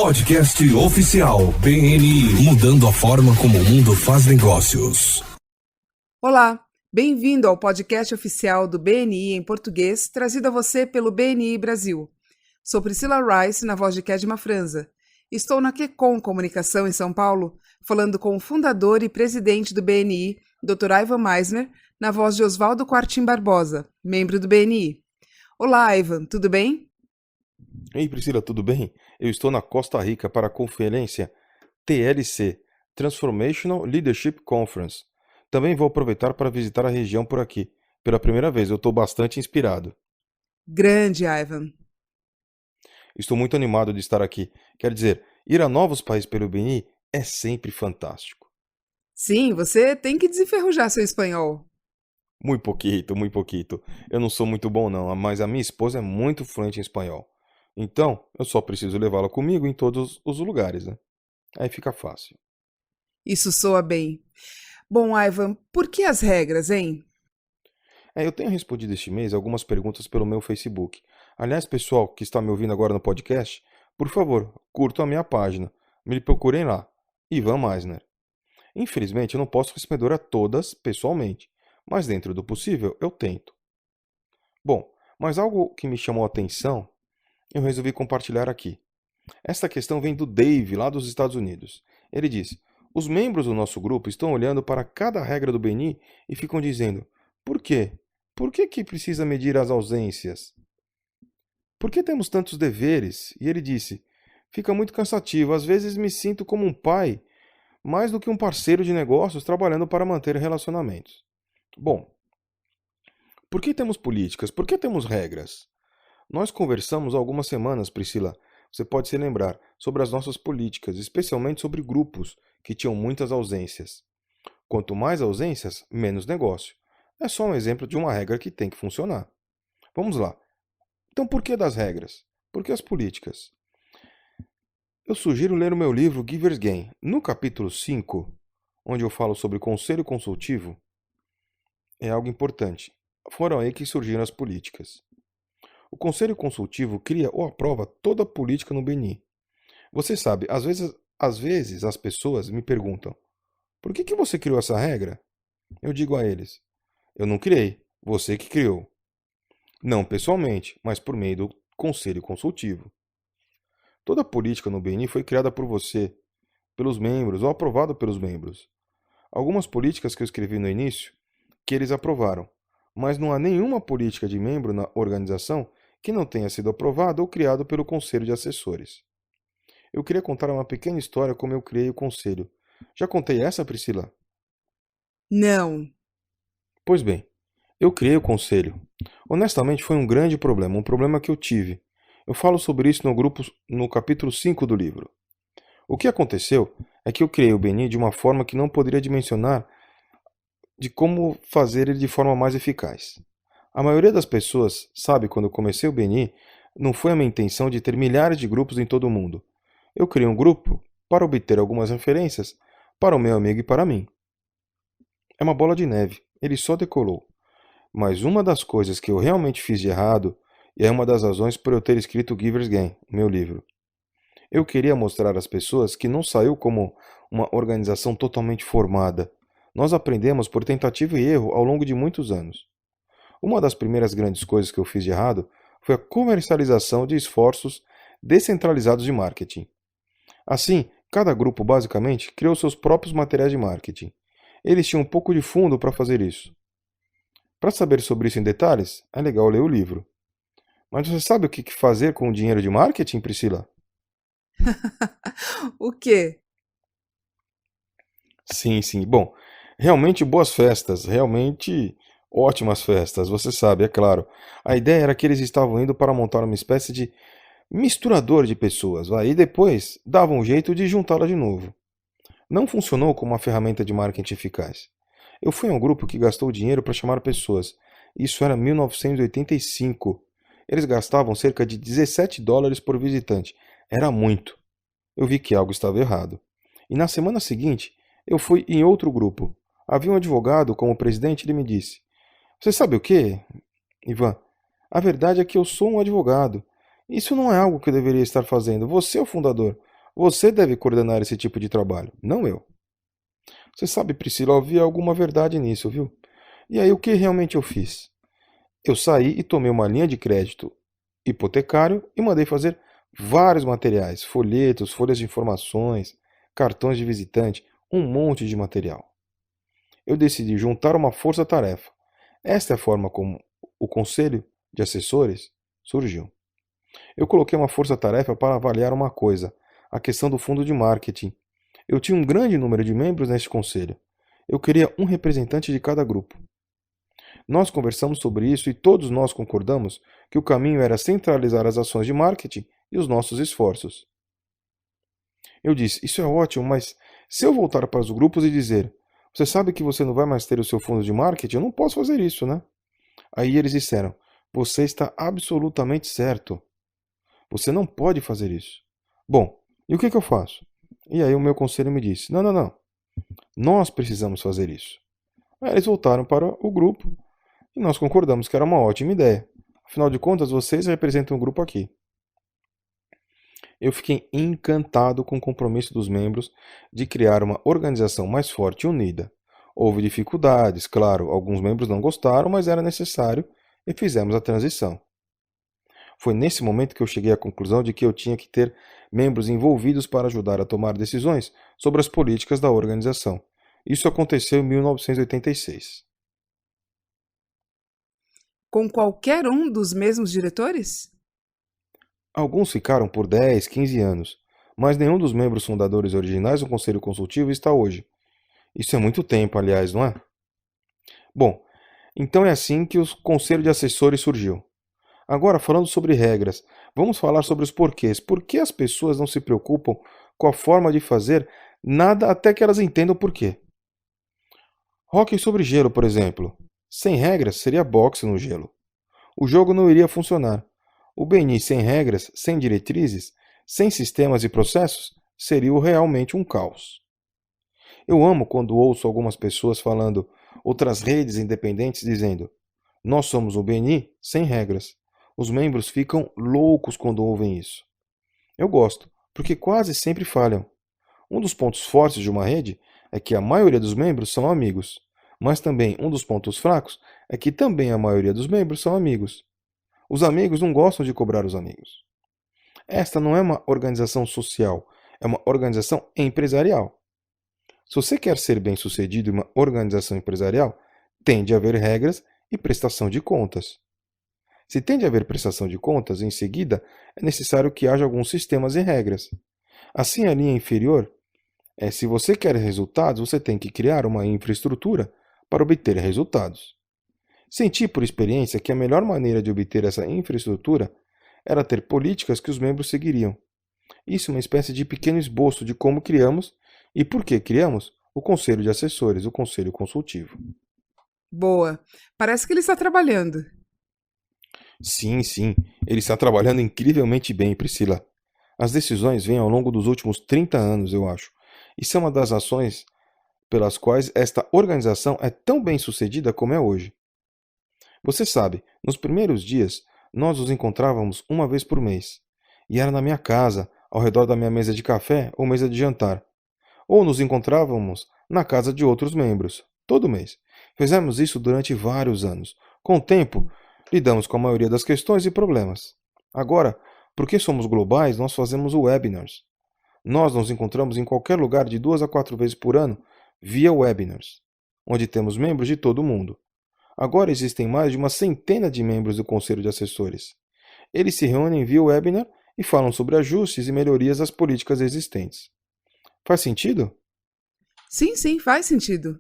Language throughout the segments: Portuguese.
Podcast oficial BNI, mudando a forma como o mundo faz negócios. Olá, bem-vindo ao podcast oficial do BNI em português, trazido a você pelo BNI Brasil. Sou Priscila Rice, na voz de Kedma Franza. Estou na Quecom Comunicação, em São Paulo, falando com o fundador e presidente do BNI, Dr. Ivan Misner, na voz de Oswaldo Quartim Barbosa, membro do BNI. Olá, Ivan, tudo bem? Ei, Priscila, tudo bem? Eu estou na Costa Rica para a conferência TLC, Transformational Leadership Conference. Também vou aproveitar para visitar a região por aqui. Pela primeira vez, eu estou bastante inspirado. Grande, Ivan. Estou muito animado de estar aqui. Quer dizer, ir a novos países pelo BNI é sempre fantástico. Sim, você tem que desenferrujar seu espanhol. Muito pouquito, muito pouquito. Eu não sou muito bom não, mas a minha esposa é muito fluente em espanhol. Então, eu só preciso levá-la comigo em todos os lugares, né? Aí fica fácil. Isso soa bem. Bom, Ivan, por que as regras, hein? Eu tenho respondido este mês algumas perguntas pelo meu Facebook. Aliás, pessoal que está me ouvindo agora no podcast, por favor, curtam a minha página. Me procurem lá, Ivan Misner. Infelizmente, eu não posso responder a todas pessoalmente, mas dentro do possível, eu tento. Bom, mas algo que me chamou a atenção, eu resolvi compartilhar aqui. Esta questão vem do Dave, lá dos Estados Unidos. Ele diz: os membros do nosso grupo estão olhando para cada regra do BNI e ficam dizendo: por quê? Por que precisa medir as ausências? Por que temos tantos deveres? E ele disse: fica muito cansativo, às vezes me sinto como um pai, mais do que um parceiro de negócios trabalhando para manter relacionamentos. Bom, por que temos políticas? Por que temos regras? Nós conversamos há algumas semanas, Priscila, você pode se lembrar, sobre as nossas políticas, especialmente sobre grupos que tinham muitas ausências. Quanto mais ausências, menos negócio. É só um exemplo de uma regra que tem que funcionar. Vamos lá. Então, por que das regras? Por que as políticas? Eu sugiro ler o meu livro Giver's Gain. No capítulo 5, onde eu falo sobre conselho consultivo, é algo importante. Foram aí que surgiram as políticas. O conselho consultivo cria ou aprova toda a política no BNI. Você sabe, às vezes as pessoas me perguntam: por que você criou essa regra? Eu digo a eles: eu não criei, você que criou. Não pessoalmente, mas por meio do conselho consultivo. Toda a política no BNI foi criada por você, pelos membros ou aprovada pelos membros. Algumas políticas que eu escrevi no início, que eles aprovaram, mas não há nenhuma política de membro na organização que não tenha sido aprovada ou criada pelo conselho de assessores. Eu queria contar uma pequena história como eu criei o conselho. Já contei essa, Priscila? Não. Pois bem, eu criei o conselho. Honestamente, foi um grande problema, um problema que eu tive. Eu falo sobre isso no capítulo 5 do livro. O que aconteceu é que eu criei o BNI de uma forma que não poderia dimensionar de como fazer ele de forma mais eficaz. A maioria das pessoas sabe quando eu comecei o BNI, não foi a minha intenção de ter milhares de grupos em todo o mundo. Eu criei um grupo para obter algumas referências para o meu amigo e para mim. É uma bola de neve, ele só decolou. Mas uma das coisas que eu realmente fiz de errado, e é uma das razões por eu ter escrito Giver's Gain, meu livro. Eu queria mostrar às pessoas que não saiu como uma organização totalmente formada. Nós aprendemos por tentativa e erro ao longo de muitos anos. Uma das primeiras grandes coisas que eu fiz de errado foi a comercialização de esforços descentralizados de marketing. Assim, cada grupo basicamente criou seus próprios materiais de marketing. Eles tinham um pouco de fundo para fazer isso. Para saber sobre isso em detalhes, é legal ler o livro. Mas você sabe o que fazer com o dinheiro de marketing, Priscila? O quê? Sim, sim. Bom, realmente boas festas, realmente ótimas festas, você sabe, é claro. A ideia era que eles estavam indo para montar uma espécie de misturador de pessoas, vai, e depois davam um jeito de juntá-la de novo. Não funcionou como uma ferramenta de marketing eficaz. Eu fui a um grupo que gastou dinheiro para chamar pessoas. Isso era 1985. Eles gastavam cerca de $17 por visitante. Era muito. Eu vi que algo estava errado. E na semana seguinte, eu fui em outro grupo. Havia um advogado como presidente e ele me disse: você sabe o que, Ivan? A verdade é que eu sou um advogado. Isso não é algo que eu deveria estar fazendo. Você é o fundador. Você deve coordenar esse tipo de trabalho, não eu. Você sabe, Priscila, havia alguma verdade nisso, viu? E aí, o que realmente eu fiz? Eu saí e tomei uma linha de crédito hipotecário e mandei fazer vários materiais, folhetos, folhas de informações, cartões de visitante, um monte de material. Eu decidi juntar uma força-tarefa. Esta é a forma como o conselho de assessores surgiu. Eu coloquei uma força-tarefa para avaliar uma coisa, a questão do fundo de marketing. Eu tinha um grande número de membros neste conselho. Eu queria um representante de cada grupo. Nós conversamos sobre isso e todos nós concordamos que o caminho era centralizar as ações de marketing e os nossos esforços. Eu disse, isso é ótimo, mas se eu voltar para os grupos e dizer, você sabe que você não vai mais ter o seu fundo de marketing, eu não posso fazer isso, né? Aí eles disseram, você está absolutamente certo. Você não pode fazer isso. Bom, e o que eu faço? E aí o meu conselho me disse, não. Nós precisamos fazer isso. Aí eles voltaram para o grupo e nós concordamos que era uma ótima ideia. Afinal de contas, vocês representam o grupo aqui. Eu fiquei encantado com o compromisso dos membros de criar uma organização mais forte e unida. Houve dificuldades, claro, alguns membros não gostaram, mas era necessário e fizemos a transição. Foi nesse momento que eu cheguei à conclusão de que eu tinha que ter membros envolvidos para ajudar a tomar decisões sobre as políticas da organização. Isso aconteceu em 1986. Com qualquer um dos mesmos diretores? Alguns ficaram por 10, 15 anos, mas nenhum dos membros fundadores originais do Conselho Consultivo está hoje. Isso é muito tempo, aliás, não é? Bom, então é assim que o Conselho de Assessores surgiu. Agora, falando sobre regras, vamos falar sobre os porquês. Por que as pessoas não se preocupam com a forma de fazer nada até que elas entendam o porquê? Hóquei sobre gelo, por exemplo. Sem regras, seria boxe no gelo. O jogo não iria funcionar. O BNI sem regras, sem diretrizes, sem sistemas e processos, seria realmente um caos. Eu amo quando ouço algumas pessoas falando, outras redes independentes dizendo, nós somos o BNI sem regras. Os membros ficam loucos quando ouvem isso. Eu gosto, porque quase sempre falham. Um dos pontos fortes de uma rede é que a maioria dos membros são amigos, mas também um dos pontos fracos é que também a maioria dos membros são amigos. Os amigos não gostam de cobrar os amigos. Esta não é uma organização social, é uma organização empresarial. Se você quer ser bem-sucedido em uma organização empresarial, tem de haver regras e prestação de contas. Se tem de haver prestação de contas, em seguida, é necessário que haja alguns sistemas e regras. Assim, a linha inferior é se você quer resultados, você tem que criar uma infraestrutura para obter resultados. Senti por experiência que a melhor maneira de obter essa infraestrutura era ter políticas que os membros seguiriam. Isso é uma espécie de pequeno esboço de como criamos e por que criamos o Conselho de Assessores, o Conselho Consultivo. Boa. Parece que ele está trabalhando. Sim, ele está trabalhando incrivelmente bem, Priscila. As decisões vêm ao longo dos últimos 30 anos, eu acho. Isso é uma das ações pelas quais esta organização é tão bem sucedida como é hoje. Você sabe, nos primeiros dias, nós nos encontrávamos uma vez por mês. E era na minha casa, ao redor da minha mesa de café ou mesa de jantar. Ou nos encontrávamos na casa de outros membros, todo mês. Fizemos isso durante vários anos. Com o tempo, lidamos com a maioria das questões e problemas. Agora, porque somos globais, nós fazemos webinars. Nós nos encontramos em qualquer lugar de 2 a 4 vezes por ano via webinars, onde temos membros de todo o mundo. Agora existem mais de uma centena de membros do Conselho de Assessores. Eles se reúnem via webinar e falam sobre ajustes e melhorias às políticas existentes. Faz sentido? Sim, faz sentido.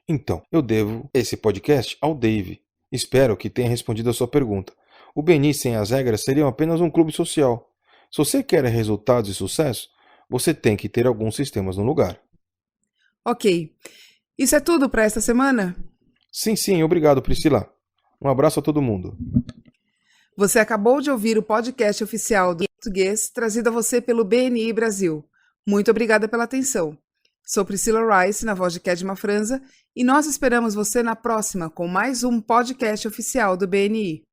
Então, eu devo esse podcast ao Dave. Espero que tenha respondido a sua pergunta. O BNI sem as regras seria apenas um clube social. Se você quer resultados e sucesso, você tem que ter alguns sistemas no lugar. Ok. Isso é tudo para esta semana? Sim, obrigado, Priscila. Um abraço a todo mundo. Você acabou de ouvir o podcast oficial do português trazido a você pelo BNI Brasil. Muito obrigada pela atenção. Sou Priscila Rice, na voz de Kedma Franza, e nós esperamos você na próxima com mais um podcast oficial do BNI.